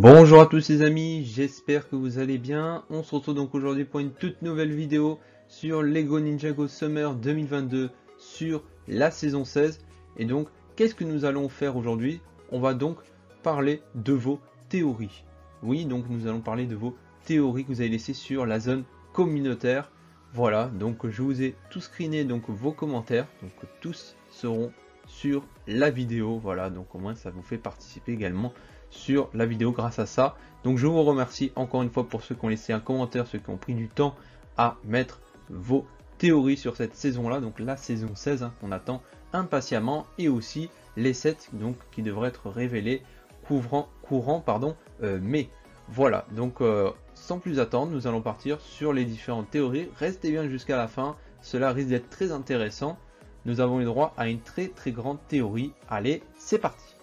Bonjour à tous les amis, j'espère que vous allez bien. On se retrouve donc aujourd'hui pour une toute nouvelle vidéo sur Lego Ninjago Summer 2022 sur la saison 16. Et donc, qu'est-ce que nous allons faire aujourd'hui? On va donc parler de vos théories. Oui, donc nous allons parler de vos théories que vous avez laissées sur la zone communautaire. Voilà, donc je vous ai tout screené donc vos commentaires, donc tous seront sur la vidéo. Voilà, donc au moins ça vous fait participer également sur la vidéo grâce à ça. Donc je vous remercie encore une fois pour ceux qui ont laissé un commentaire, ceux qui ont pris du temps à mettre vos théories sur cette saison là, donc la saison 16 qu'on attend impatiemment, et aussi les sets donc qui devraient être révélés courant mai. Voilà, donc sans plus attendre, nous allons partir sur les différentes théories. Restez bien jusqu'à la fin, cela risque d'être très intéressant. Nous avons eu droit à une très grande théorie. Allez, c'est parti.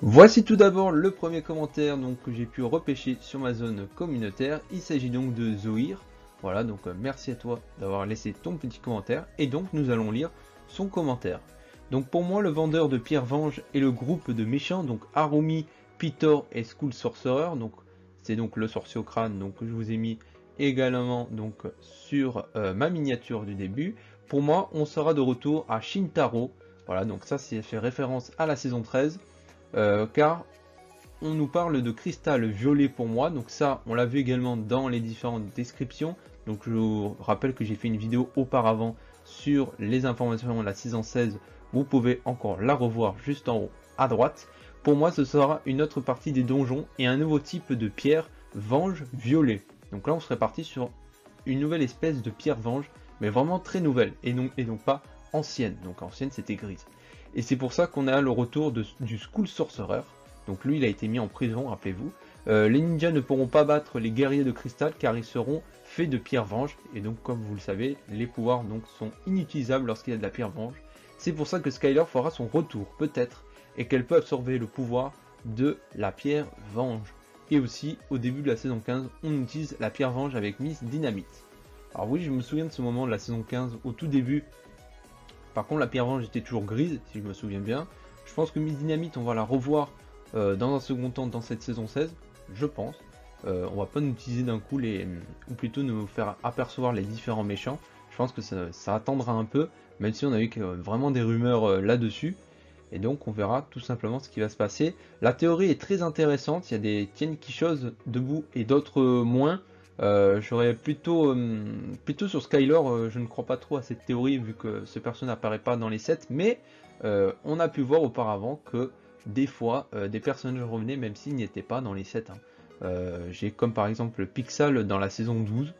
Voici tout d'abord le premier commentaire donc, que j'ai pu repêcher sur ma zone communautaire. Il s'agit donc de Zoïr. Voilà, donc merci à toi d'avoir laissé ton petit commentaire. Et donc nous allons lire son commentaire. Donc pour moi, le vendeur de Pierre Venge et le groupe de méchants, donc Harumi, Pitor et School Sorcerer. Donc c'est donc le sorcier au crâne, donc que je vous ai mis également donc sur ma miniature du début. Pour moi, on sera de retour à Shintaro. Voilà, donc ça fait référence à la saison 13. Car on nous parle de cristal violet pour moi, donc ça on l'a vu également dans les différentes descriptions. Donc je vous rappelle que j'ai fait une vidéo auparavant sur les informations de la saison 16, vous pouvez encore la revoir juste en haut à droite. Pour moi ce sera une autre partie des donjons et un nouveau type de pierre venge violet. Donc là on serait parti sur une nouvelle espèce de pierre venge, mais vraiment très nouvelle et non pas ancienne. Donc ancienne c'était grise. Et c'est pour ça qu'on a le retour du School Sorcerer. Donc lui il a été mis en prison, rappelez-vous. Les ninjas ne pourront pas battre les guerriers de cristal car ils seront faits de pierre venge. Et donc comme vous le savez, les pouvoirs donc sont inutilisables lorsqu'il y a de la pierre venge. C'est pour ça que Skyler fera son retour, peut-être, et qu'elle peut absorber le pouvoir de la pierre venge. Et aussi, au début de la saison 15, on utilise la pierre venge avec Miss Dynamite. Alors oui, je me souviens de ce moment de la saison 15, au tout début. Par contre, la pierre venge était toujours grise, si je me souviens bien. Je pense que Miss Dynamite, on va la revoir dans un second temps dans cette saison 16, je pense. On va pas nous utiliser d'un coup, ou plutôt nous faire apercevoir les différents méchants. Je pense que ça attendra un peu, même si on a eu vraiment des rumeurs là-dessus. Et donc on verra tout simplement ce qui va se passer. La théorie est très intéressante, il y a des tiennes qui choses debout et d'autres moins. J'aurais plutôt sur Skyler, je ne crois pas trop à cette théorie vu que ce personnage n'apparaît pas dans les sets, mais on a pu voir auparavant que des fois des personnages revenaient même s'ils n'y étaient pas dans les sets. J'ai comme par exemple Pixal dans la saison 12,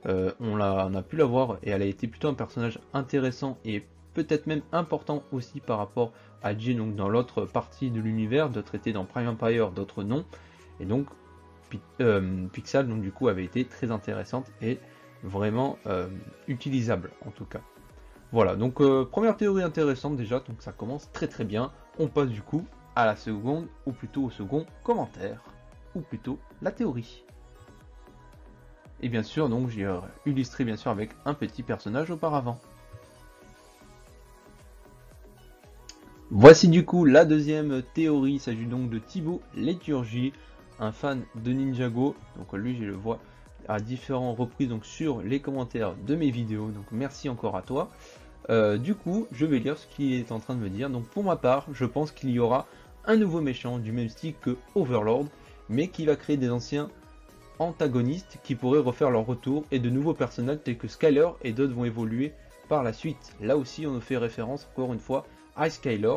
on a pu la voir et elle a été plutôt un personnage intéressant et peut-être même important aussi par rapport à Jin, donc dans l'autre partie de l'univers, d'autres étaient dans Prime Empire, d'autres non, et donc Pixal donc du coup avait été très intéressante et vraiment utilisable en tout cas. Voilà, donc première théorie intéressante déjà, donc ça commence très bien. On passe du coup à la seconde, ou plutôt au second commentaire, ou plutôt la théorie. Et bien sûr, donc j'ai illustré bien sûr avec un petit personnage auparavant. Voici du coup la deuxième théorie, il s'agit donc de Thibaut Léturgie, un fan de Ninjago. Donc lui je le vois à différentes reprises donc sur les commentaires de mes vidéos, donc merci encore à toi. Du coup je vais lire ce qu'il est en train de me dire. Donc pour ma part je pense qu'il y aura un nouveau méchant du même style que Overlord, mais qui va créer des anciens antagonistes qui pourraient refaire leur retour, et de nouveaux personnages tels que Skyler et d'autres vont évoluer par la suite. Là aussi on nous fait référence encore une fois à Skyler.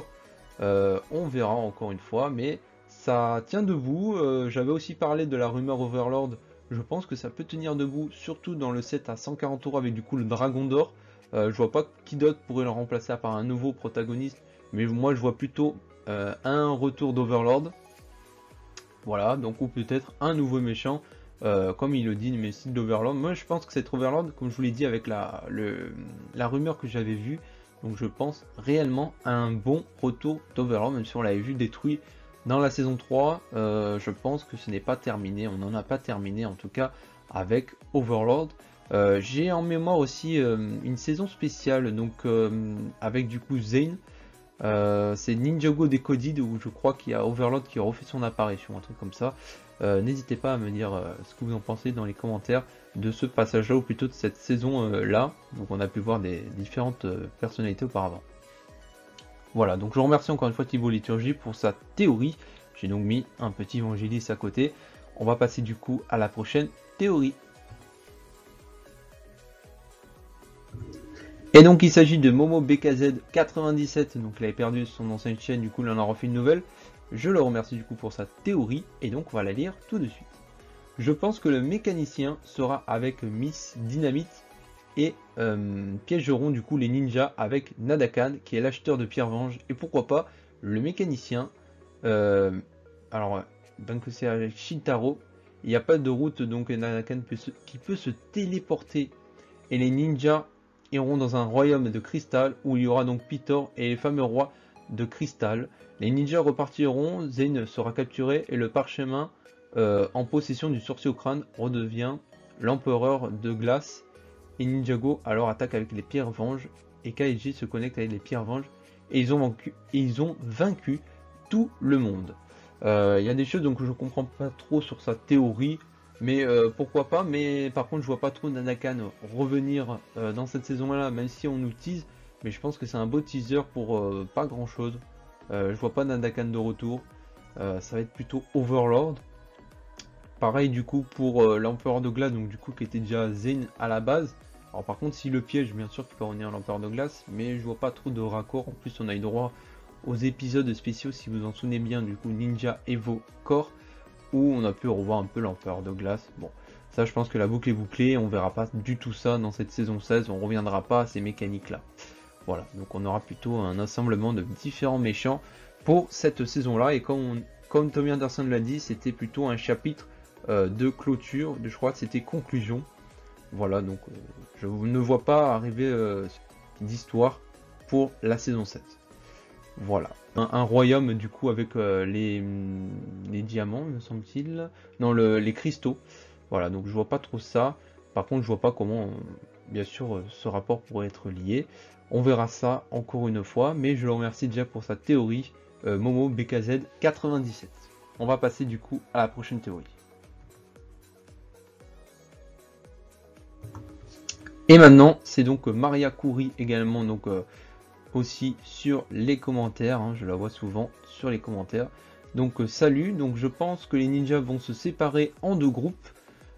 On verra encore une fois, mais ça tient debout. J'avais aussi parlé de la rumeur Overlord, je pense que ça peut tenir debout, surtout dans le set à 140 € avec du coup le Dragon d'Or. Je vois pas qui d'autre pourrait le remplacer à part un nouveau protagoniste, mais moi je vois plutôt un retour d'Overlord. Voilà, donc ou peut-être un nouveau méchant, comme il le dit, mais style d'Overlord. Moi je pense que cet Overlord, comme je vous l'ai dit avec la rumeur que j'avais vue, donc je pense réellement à un bon retour d'Overlord, même si on l'avait vu détruit dans la saison 3, je pense que ce n'est pas terminé, on n'en a pas terminé en tout cas avec Overlord. J'ai en mémoire aussi une saison spéciale, donc avec du coup Zane, C'est Ninjago Decoded où je crois qu'il y a Overlord qui refait son apparition, un truc comme ça. N'hésitez pas à me dire ce que vous en pensez dans les commentaires de ce passage là ou plutôt de cette saison là. Donc on a pu voir des différentes personnalités auparavant. Voilà, donc je remercie encore une fois Thibaut Liturgie pour sa théorie. J'ai donc mis un petit évangéliste à côté. On va passer du coup à la prochaine théorie. Et donc il s'agit de Momo BKZ97, donc il avait perdu son ancienne chaîne, du coup il en a refait une nouvelle. Je le remercie du coup pour sa théorie, et donc on va la lire tout de suite. Je pense que le mécanicien sera avec Miss Dynamite et piégeront du coup les ninjas avec Nadakan qui est l'acheteur de pierre venge, et pourquoi pas le mécanicien. Donc c'est avec Shintaro, il n'y a pas de route, donc Nadakan qui peut se téléporter, et les ninjas iront dans un royaume de cristal où il y aura donc Pitor et les fameux rois de cristal. Les ninjas repartiront, Zane sera capturé et le parchemin en possession du sorcier au crâne redevient l'empereur de glace. Et Ninjago alors attaque avec les pierres venges et Kaiji se connecte avec les pierres venges et ils ont vaincu tout le monde. Il y a des choses donc je comprends pas trop sur sa théorie. Mais pourquoi pas, mais par contre je vois pas trop Nadakan revenir dans cette saison là, même si on nous tease, mais je pense que c'est un beau teaser pour pas grand chose. Je vois pas Nadakan de retour, ça va être plutôt Overlord. Pareil du coup pour l'Empereur de Glace, donc du coup qui était déjà Zane à la base. Alors par contre si le piège, bien sûr qu'il peut revenir l'Empereur de Glace, mais je vois pas trop de raccord, en plus on a eu droit aux épisodes spéciaux si vous en souvenez bien, du coup Ninja Evo Core, où on a pu revoir un peu l'Empereur de Glace. Bon, ça je pense que la boucle est bouclée, on verra pas du tout ça dans cette saison 16, on reviendra pas à ces mécaniques là. Voilà, donc on aura plutôt un assemblement de différents méchants pour cette saison là, et comme Tommy Anderson l'a dit, c'était plutôt un chapitre de clôture, je crois que c'était conclusion. Voilà, donc je ne vois pas arriver d'histoire pour la saison 7. Voilà, un royaume du coup avec les diamants, me semble-t-il. Non, les cristaux. Voilà, donc je vois pas trop ça. Par contre, je vois pas comment, bien sûr, ce rapport pourrait être lié. On verra ça encore une fois, mais je le remercie déjà pour sa théorie, Momo BKZ 97. On va passer du coup à la prochaine théorie. Et maintenant, c'est donc Maria Kouri également, donc aussi sur les commentaires, hein, je la vois souvent sur les commentaires. Donc salut, donc je pense que les ninjas vont se séparer en deux groupes.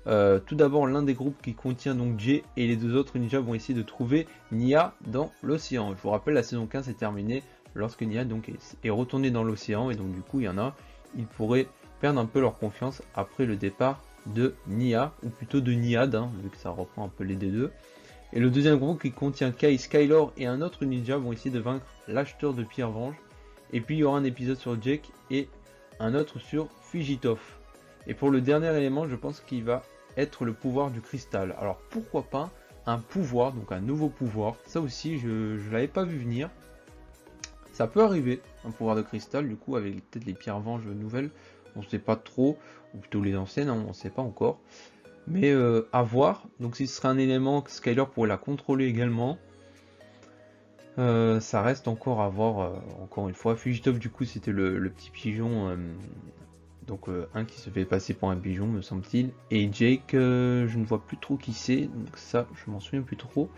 Tout d'abord l'un des groupes qui contient donc Jay et les deux autres ninjas vont essayer de trouver Nya dans l'océan. Je vous rappelle, la saison 15 est terminée lorsque Nya donc est retourné dans l'océan, et donc du coup il y en a, ils pourraient perdre un peu leur confiance après le départ de Nya, ou plutôt de Niad, hein, vu que ça reprend un peu les deux. Et le deuxième groupe qui contient Kai, Skylor et un autre ninja vont essayer de vaincre l'acheteur de pierre venge. Et puis il y aura un épisode sur Jake et un autre sur Fujitov. Et pour le dernier élément, je pense qu'il va être le pouvoir du cristal. Alors pourquoi pas un pouvoir, donc un nouveau pouvoir. Ça aussi, je ne l'avais pas vu venir. Ça peut arriver, un pouvoir de cristal, du coup avec peut-être les pierres venges nouvelles. On ne sait pas trop, ou plutôt les anciennes, hein, on ne sait pas encore. Mais à voir, donc si ce serait un élément que Skyler pourrait la contrôler également, ça reste encore à voir, encore une fois. Fujitov du coup c'était le petit pigeon, donc un qui se fait passer pour un pigeon me semble-t-il, et Jake je ne vois plus trop qui c'est, donc ça je m'en souviens plus trop.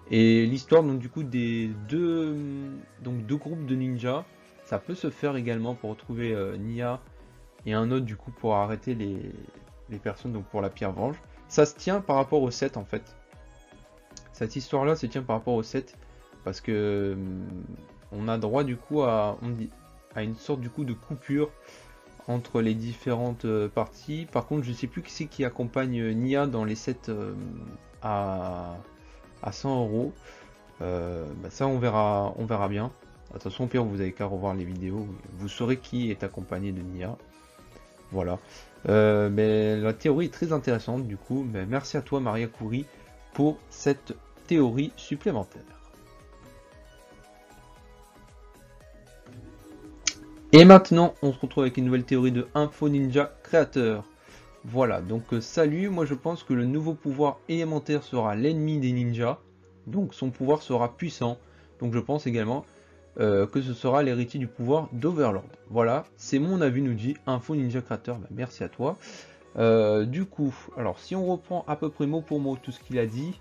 Et l'histoire donc du coup des deux groupes de ninjas, ça peut se faire également pour retrouver Nya et un autre du coup pour arrêter les personnes donc pour la pierre venge. Ça se tient par rapport au 7 en fait. Cette histoire là se tient par rapport au 7 parce que on a droit du coup à une sorte du coup de coupure entre les différentes parties. Par contre je sais plus qui c'est qui accompagne Nya dans les 7 à 100 €. Ça on verra bien. De toute façon au pire vous avez qu'à revoir les vidéos, vous saurez qui est accompagné de Nya. Voilà. Mais la théorie est très intéressante du coup. Mais merci à toi Maria Kouri pour cette théorie supplémentaire. Et maintenant on se retrouve avec une nouvelle théorie de Info Ninja Créateur. Voilà, donc salut, moi je pense que le nouveau pouvoir élémentaire sera l'ennemi des ninjas. Donc son pouvoir sera puissant. Donc je pense également que ce sera l'héritier du pouvoir d'Overlord. Voilà, c'est mon avis, nous dit Info Ninja Creator. Bah, merci à toi. Du coup, alors si on reprend à peu près mot pour mot tout ce qu'il a dit,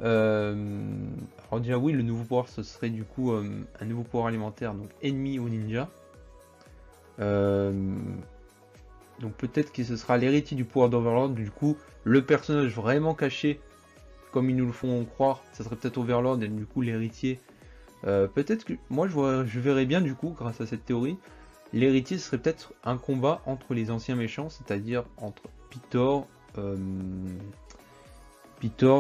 alors déjà oui, le nouveau pouvoir ce serait du coup un nouveau pouvoir alimentaire, donc ennemi au ninja. Donc peut-être que ce sera l'héritier du pouvoir d'Overlord, du coup le personnage vraiment caché, comme ils nous le font croire, ça serait peut-être Overlord et du coup l'héritier. Peut-être que moi je verrais bien du coup, grâce à cette théorie, l'héritier serait peut-être un combat entre les anciens méchants, c'est-à-dire entre Pitor,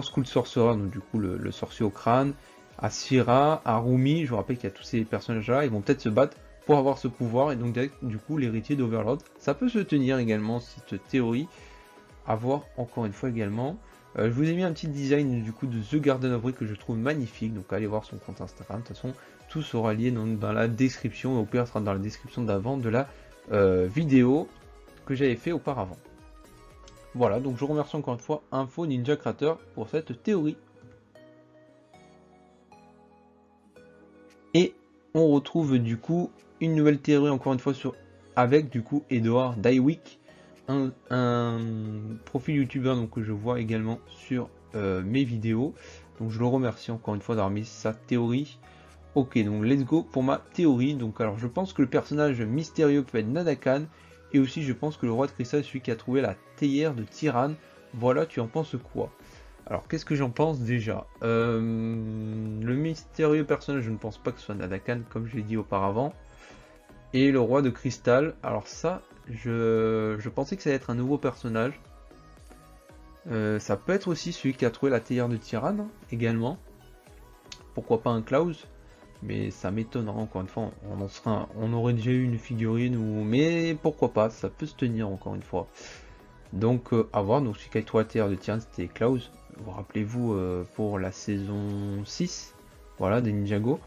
Skull Sorcerer, donc du coup le sorcier au crâne, Asphira, Harumi. Je vous rappelle qu'il y a tous ces personnages-là, ils vont peut-être se battre pour avoir ce pouvoir, et donc du coup l'héritier d'Overlord. Ça peut se tenir également, cette théorie, à voir encore une fois également. Je vous ai mis un petit design du coup de The Garden of Brick que je trouve magnifique, donc allez voir son compte Instagram. De toute façon, tout sera lié dans la description, et au pire sera dans la description d'avant de la vidéo que j'avais fait auparavant. Voilà, donc je remercie encore une fois Info Ninja Creator pour cette théorie. Et on retrouve du coup une nouvelle théorie encore une fois avec du coup Edouard Daiwick, un profil youtubeur donc que je vois également sur mes vidéos. Donc je le remercie encore une fois d'avoir mis sa théorie. Ok, donc let's go pour ma théorie. Donc alors je pense que le personnage mystérieux peut être Nadakan, et aussi je pense que le roi de cristal est celui qui a trouvé la théière de Tyrann. Voilà, tu en penses quoi? Alors qu'est-ce que j'en pense déjà? Le mystérieux personnage, je ne pense pas que ce soit Nadakan comme je l'ai dit auparavant. Et le roi de cristal, alors ça, je pensais que ça allait être un nouveau personnage. Ça peut être aussi celui qui a trouvé la théière de Tyrann également. Pourquoi pas un Klaus? Mais ça m'étonnera encore une fois, on aurait déjà eu une figurine, mais pourquoi pas, ça peut se tenir encore une fois. Donc à voir, donc celui qui a trouvé la théière de Tyrann c'était Klaus. Vous rappelez-vous pour la saison 6, voilà, de Ninjago.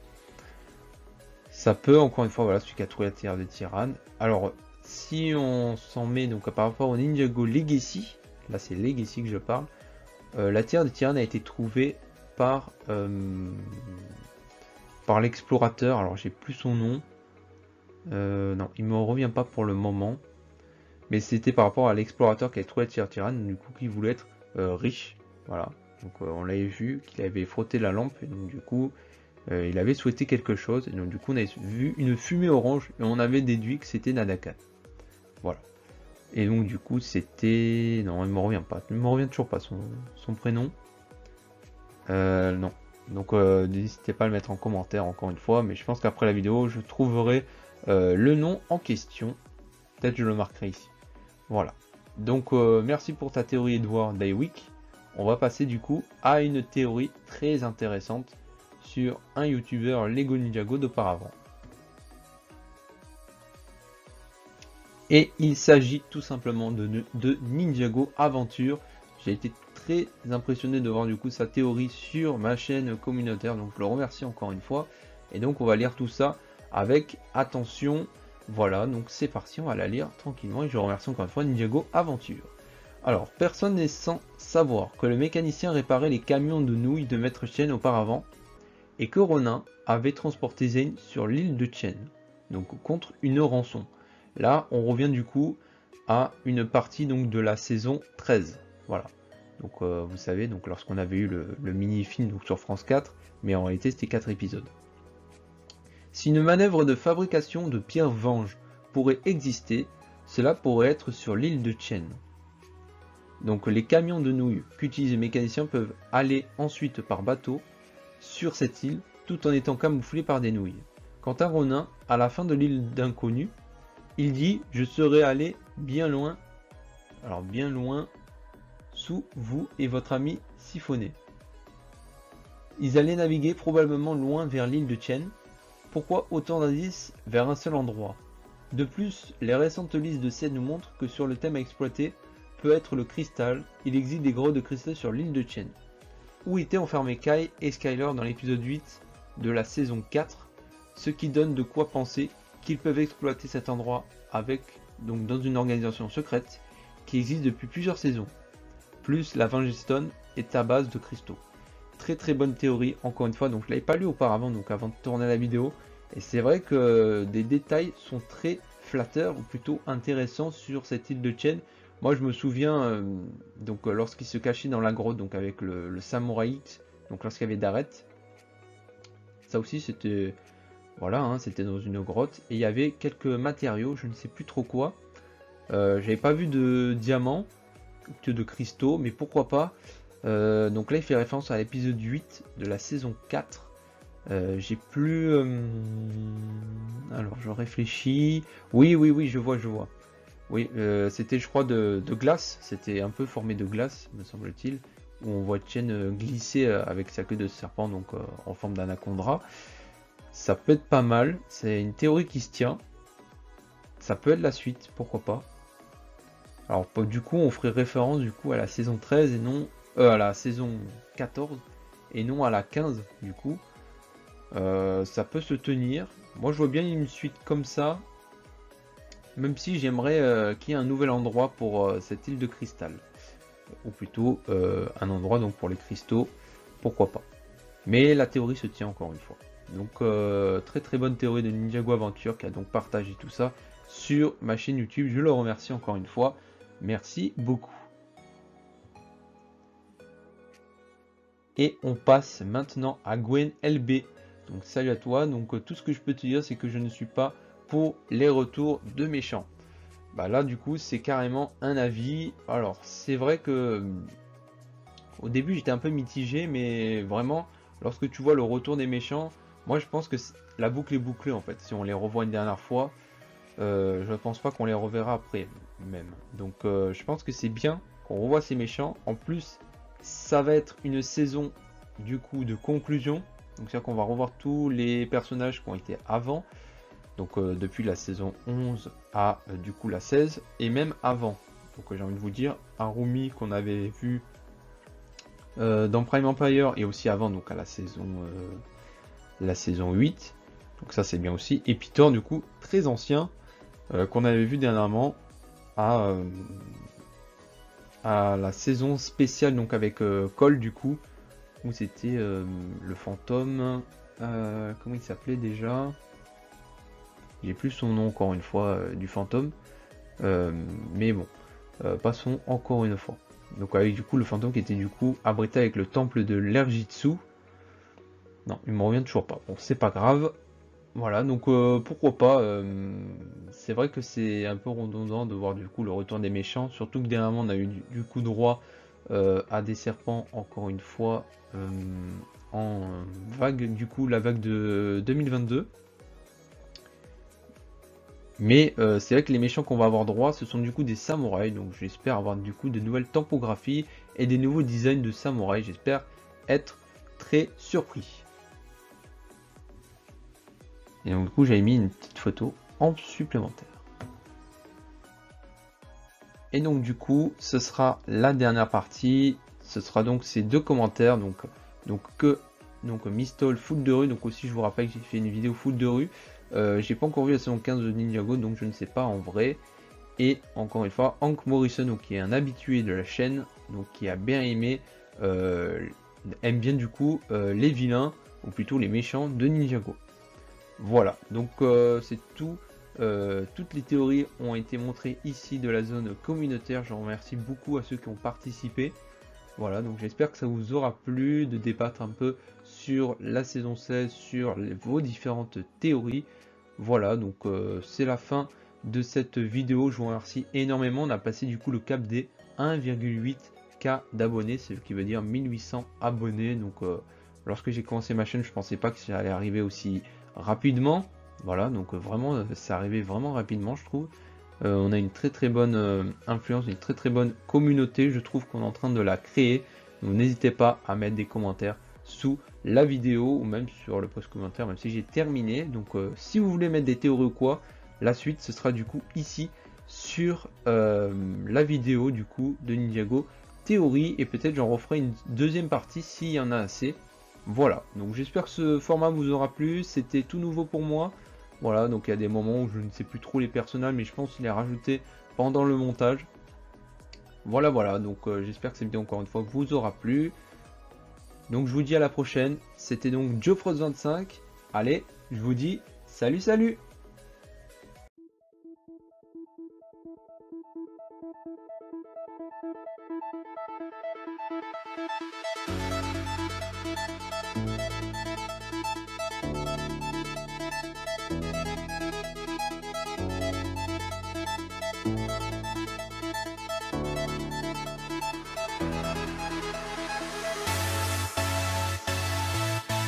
Ça peut encore une fois, voilà, celui qui a trouvé la théière de Tyrann. Alors si on s'en met donc par rapport au Ninjago Legacy, là c'est Legacy que je parle, la théière de Tyrann a été trouvée par l'explorateur, alors j'ai plus son nom, non il me revient pas pour le moment, mais c'était par rapport à l'explorateur qui avait trouvé la théière de Tyrann, du coup qui voulait être riche, voilà, donc on l'avait vu qu'il avait frotté la lampe, et donc du coup il avait souhaité quelque chose, et donc du coup on avait vu une fumée orange, et on avait déduit que c'était Nadakan, voilà, et donc du coup c'était, non il me revient pas, il me revient toujours pas son prénom, non. Donc n'hésitez pas à le mettre en commentaire encore une fois, mais je pense qu'après la vidéo je trouverai le nom en question, peut-être je le marquerai ici. Voilà, donc merci pour ta théorie Edouard Daiwick. On va passer du coup à une théorie très intéressante sur un youtubeur Lego Ninjago d'auparavant. Et il s'agit tout simplement de Ninjago Aventure. J'ai été très impressionné de voir du coup sa théorie sur ma chaîne communautaire, donc je le remercie encore une fois. Et donc on va lire tout ça avec attention. Voilà, donc c'est parti, on va la lire tranquillement, et je remercie encore une fois Ninjago Aventure. Alors, personne n'est sans savoir que le mécanicien réparait les camions de nouilles de Maître Chen auparavant, et que Ronin avait transporté Zane sur l'île de Chen, donc contre une rançon. Là, on revient du coup à une partie donc de la saison 13. Voilà. Donc vous savez, donc lorsqu'on avait eu le mini-film donc sur France 4, mais en réalité c'était 4 épisodes. Si une manœuvre de fabrication de pierre venge pourrait exister, cela pourrait être sur l'île de Chen. Donc les camions de nouilles qu'utilisent les mécaniciens peuvent aller ensuite par bateau sur cette île, tout en étant camouflés par des nouilles. Quant à Ronin, à la fin de l'île d'inconnu, il dit « Je serais allé bien loin, alors bien loin, sous vous et votre ami Siphonné. » Ils allaient naviguer probablement loin vers l'île de Chen. Pourquoi autant d'indices vers un seul endroit? De plus, les récentes listes de scènes nous montrent que sur le thème à exploiter peut être le cristal, il existe des grottes de cristal sur l'île de Chen. Où étaient enfermés Kai et Skyler dans l'épisode 8 de la saison 4, ce qui donne de quoi penser qu'ils peuvent exploiter cet endroit avec, donc dans une organisation secrète qui existe depuis plusieurs saisons. Plus la Vengestone est à base de cristaux. Très très bonne théorie, encore une fois, donc je l'avais pas lu auparavant, donc avant de tourner la vidéo, Et c'est vrai que des détails sont très flatteurs, ou plutôt intéressants sur cette île de Chen. Moi je me souviens, lorsqu'il se cachait dans la grotte, donc avec le samouraï X, donc lorsqu'il y avait Daret, ça aussi c'était, voilà, hein, c'était dans une grotte, et il y avait quelques matériaux, je ne sais plus trop quoi. J'avais pas vu de diamants, que de cristaux, mais pourquoi pas. Donc là il fait référence à l'épisode 8 de la saison 4. J'ai plus... Alors je réfléchis. Oui, je vois. Oui, c'était je crois de glace. C'était un peu formé de glace, me semble-t-il. Où on voit Chen glisser avec sa queue de serpent, donc en forme d'anaconda. Ça peut être pas mal. C'est une théorie qui se tient. Ça peut être la suite, pourquoi pas. Alors du coup on ferait référence du coup à la saison 13 et non... à la saison 14 et non à la 15 du coup. Ça peut se tenir. Moi je vois bien une suite comme ça. Même si j'aimerais qu'il y ait un nouvel endroit pour cette île de cristal. Ou plutôt un endroit donc pour les cristaux. Pourquoi pas. Mais la théorie se tient encore une fois. Donc très bonne théorie de Ninjago Aventure qui a donc partagé tout ça sur ma chaîne YouTube. Je le remercie encore une fois. Merci beaucoup. Et on passe maintenant à Gwen LB. Donc salut à toi. Donc tout ce que je peux te dire, c'est que je ne suis pas pour les retours de méchants. Bah là du coup c'est carrément un avis. Alors c'est vrai que au début j'étais un peu mitigé, mais vraiment lorsque tu vois le retour des méchants, moi je pense que la boucle est bouclée en fait. Si on les revoit une dernière fois, je pense pas qu'on les reverra après même. Donc je pense que c'est bien qu'on revoie ces méchants. En plus ça va être une saison du coup de conclusion. Donc c'est-à-dire qu'on va revoir tous les personnages qui ont été avant. Donc depuis la saison 11 à du coup la 16 et même avant. Donc j'ai envie de vous dire, Harumi qu'on avait vu dans Prime Empire et aussi avant, donc à la saison 8. Donc ça c'est bien aussi. Et Pitor du coup très ancien qu'on avait vu dernièrement à la saison spéciale donc avec Cole du coup où c'était le fantôme. Comment il s'appelait déjà? J'ai plus son nom encore une fois du fantôme. Mais bon, passons encore une fois. Donc avec du coup le fantôme qui était du coup abrité avec le temple de l'Erjitsu. Non, il me revient toujours pas. Bon, c'est pas grave. Voilà, donc pourquoi pas. C'est vrai que c'est un peu redondant de voir du coup le retour des méchants. Surtout que dernièrement on a eu du coup droit à des serpents encore une fois en vague, du coup la vague de 2022. Mais c'est vrai que les méchants qu'on va avoir droit, ce sont du coup des samouraïs. Donc j'espère avoir du coup de nouvelles topographies et des nouveaux designs de samouraïs. J'espère être très surpris. Et donc du coup j'avais mis une petite photo en supplémentaire. Et donc du coup ce sera la dernière partie. Ce sera donc ces deux commentaires. Donc Mistol foot de rue. Donc aussi je vous rappelle que j'ai fait une vidéo foot de rue. J'ai pas encore vu la saison 15 de Ninjago, donc je ne sais pas en vrai. Et encore une fois, Hank Morrison, donc, qui est un habitué de la chaîne, donc qui a bien aimé, aime bien du coup les vilains, ou plutôt les méchants de Ninjago. Voilà, donc c'est tout. Toutes les théories ont été montrées ici de la zone communautaire. Je remercie beaucoup à ceux qui ont participé. Voilà, donc j'espère que ça vous aura plu de débattre un peu sur la saison 16, sur vos différentes théories. Voilà, donc c'est la fin de cette vidéo. Je vous remercie énormément. On a passé du coup le cap des 1,8K d'abonnés, c'est ce qui veut dire 1800 abonnés. Donc lorsque j'ai commencé ma chaîne, je pensais pas que ça allait arriver aussi rapidement. Voilà, donc vraiment, c'est arrivé vraiment rapidement, je trouve. On a une très bonne influence, une très bonne communauté. Je trouve qu'on est en train de la créer. Donc n'hésitez pas à mettre des commentaires sous la vidéo ou même sur le post commentaire, même si j'ai terminé. Donc si vous voulez mettre des théories ou quoi, la suite ce sera du coup ici sur la vidéo du coup de Ninjago théorie, et peut-être j'en referai une deuxième partie s'il y en a assez. Voilà, donc j'espère que ce format vous aura plu. C'était tout nouveau pour moi. Voilà, donc il y a des moments où je ne sais plus trop les personnages, mais je pense qu'il est rajouté pendant le montage. Voilà, donc j'espère que cette vidéo encore une fois vous aura plu. Donc je vous dis à la prochaine. C'était donc JoeFrost25. Allez, je vous dis Salut salut!